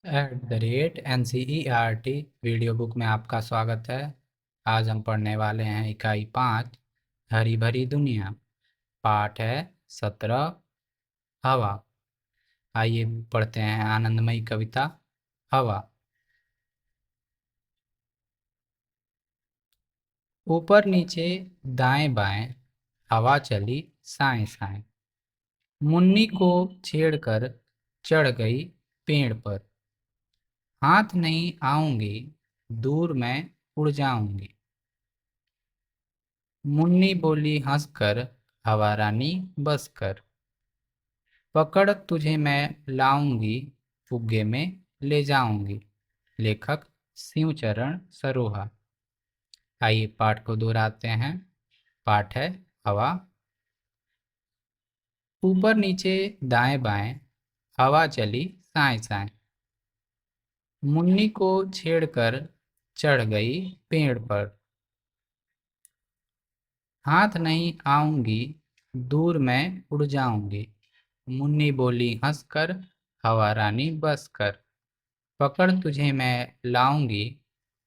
NCERT video book में आपका स्वागत है। आज हम पढ़ने वाले हैं इकाई 5 हरी भरी दुनिया। पाठ है 17 हवा। आइए पढ़ते हैं आनंदमयी कविता हवा। ऊपर नीचे दाएं बाएं हवा चली साएं साएं। मुन्नी को छेड़कर चढ़ गई पेड़ पर। हाथ नहीं आऊंगी, दूर मैं उड़ जाऊंगी। मुन्नी बोली हंसकर, हवा रानी बस कर। पकड़ तुझे मैं लाऊंगी, फुग्गे में ले जाऊंगी। लेखक शिवचरण सरोहा। आइए पाठ को दोहराते हैं। पाठ है हवा। ऊपर नीचे दाएं बाएं हवा चली साएं साएं। मुन्नी को छेड़कर चढ़ गई पेड़ पर। हाथ नहीं आऊंगी, दूर मैं उड़ जाऊंगी। मुन्नी बोली हंसकर, हवा रानी बस कर। पकड़ तुझे मैं लाऊंगी,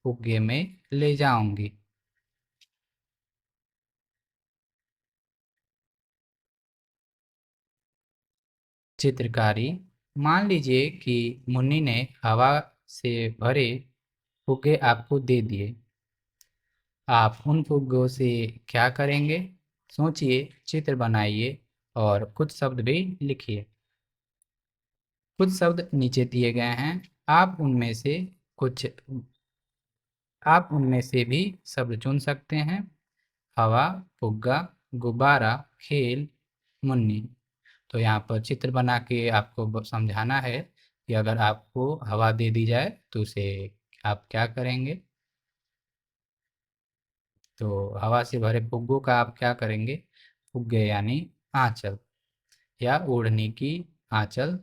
फुग्गे में ले जाऊंगी। चित्रकारी। मान लीजिए कि मुन्नी ने हवा से भरे फुग्गे आपको दे दिए। आप उन फुग्गों से क्या करेंगे? सोचिए, चित्र बनाइए और कुछ शब्द भी लिखिए। कुछ शब्द नीचे दिए गए हैं। आप उनमें से कुछ आप उनमें से भी शब्द चुन सकते हैं। हवा, फुग्गा, गुब्बारा, खेल, मुन्नी। तो यहाँ पर चित्र बना के आपको समझाना है कि अगर आपको हवा दे दी जाए तो उसे आप क्या करेंगे। तो हवा से भरे फुग्गों का आप क्या करेंगे? फुग्गे यानी आंचल या ओढ़नी की आंचल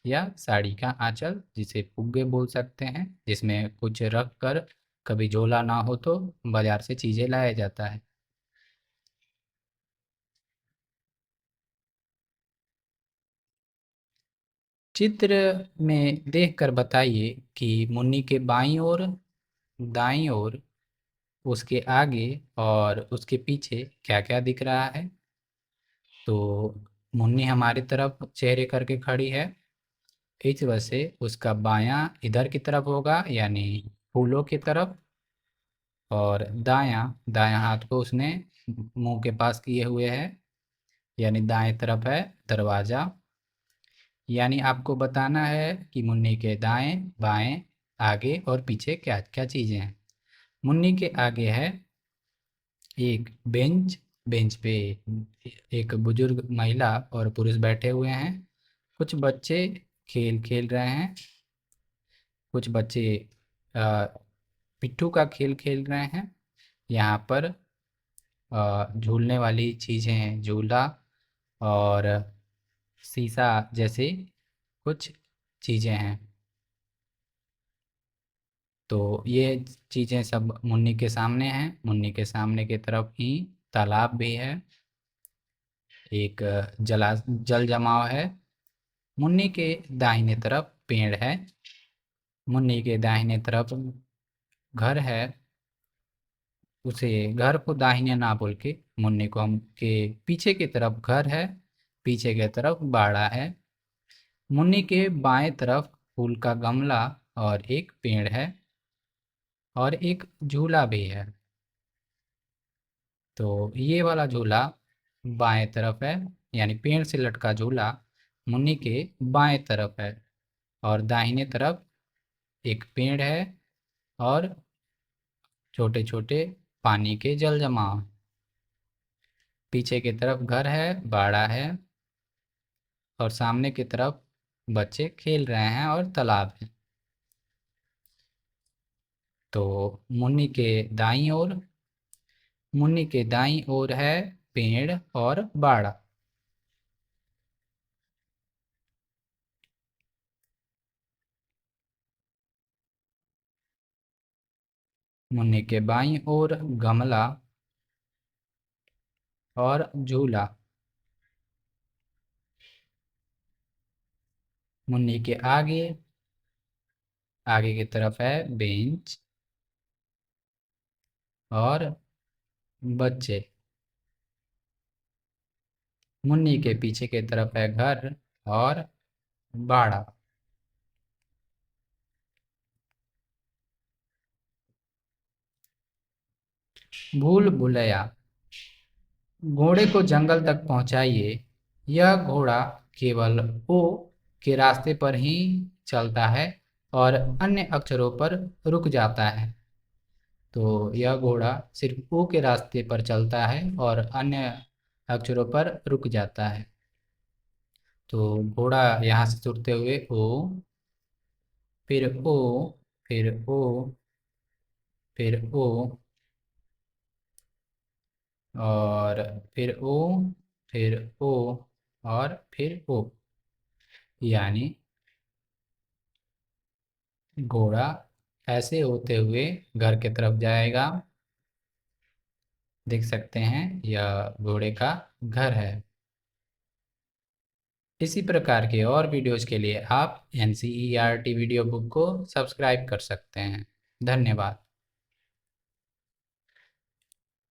या साड़ी का आंचल, जिसे फुग्गे बोल सकते हैं, जिसमें कुछ रख कर कभी झोला ना हो तो बाजार से चीजें लाया जाता है। चित्र में देखकर बताइए कि मुन्नी के बाईं ओर, दाईं ओर, उसके आगे और उसके पीछे क्या-क्या दिख रहा है। तो मुन्नी हमारी तरफ चेहरे करके खड़ी है, इस वजह से उसका बायां इधर की तरफ होगा यानी फूलों की तरफ, और दायां दायां हाथ को उसने मुंह के पास किए हुए है यानी दाएं तरफ है दरवाजा। यानी आपको बताना है कि मुन्नी के दाएं बाएं आगे और पीछे क्या क्या चीजें हैं। मुन्नी के आगे है एक बेंच। बेंच पे एक बुजुर्ग महिला और पुरुष बैठे हुए हैं। कुछ बच्चे खेल खेल रहे हैं। कुछ बच्चे अ, पिट्ठू का खेल खेल रहे हैं। यहाँ पर झूलने वाली चीज़ें हैं, झूला और शीशा जैसी कुछ चीज़ें हैं। तो ये चीज़ें सब मुन्नी के सामने हैं। मुन्नी के सामने की तरफ ही तालाब भी है। एक जल जमाव है। मुन्नी के दाहिने तरफ पेड़ है। मुन्नी के दाहिने तरफ घर है। उसे घर को दाहिने ना बोल के मुन्नी को हम के पीछे की तरफ घर है, पीछे की तरफ बाड़ा है। मुन्नी के बाएं तरफ फूल का गमला और एक पेड़ है और एक झूला भी है। तो ये वाला झूला बाएं तरफ है, यानी पेड़ से लटका झूला मुन्नी के बाएं तरफ है, और दाहिने तरफ एक पेड़ है और छोटे छोटे पानी के जल जमाव। पीछे की तरफ घर है, बाड़ा है, और सामने की तरफ बच्चे खेल रहे हैं और तालाब है। तो मुन्नी के दाईं ओर मुन्नी के दाईं ओर है पेड़ और बाड़ा। मुन्नी के बाईं ओर गमला और झूला। मुन्नी के आगे आगे की तरफ है बेंच और बच्चे। मुन्नी के पीछे की तरफ है घर और बाड़ा। भूल भुलैया। घोड़े को जंगल तक पहुंचाइए। यह घोड़ा केवल ओ के रास्ते पर ही चलता है और अन्य अक्षरों पर रुक जाता है। तो यह घोड़ा सिर्फ ओ के रास्ते पर चलता है और अन्य अक्षरों पर रुक जाता है। तो घोड़ा यहाँ से तुरते हुए ओ, फिर ओ, फिर ओ, फिर ओ, और फिर ओ, फिर ओ, और फिर ओ, यानी घोड़ा ऐसे होते हुए घर की तरफ जाएगा। देख सकते हैं यह घोड़े का घर है। इसी प्रकार के और वीडियोज के लिए आप NCERT वीडियो बुक को सब्सक्राइब कर सकते हैं। धन्यवाद।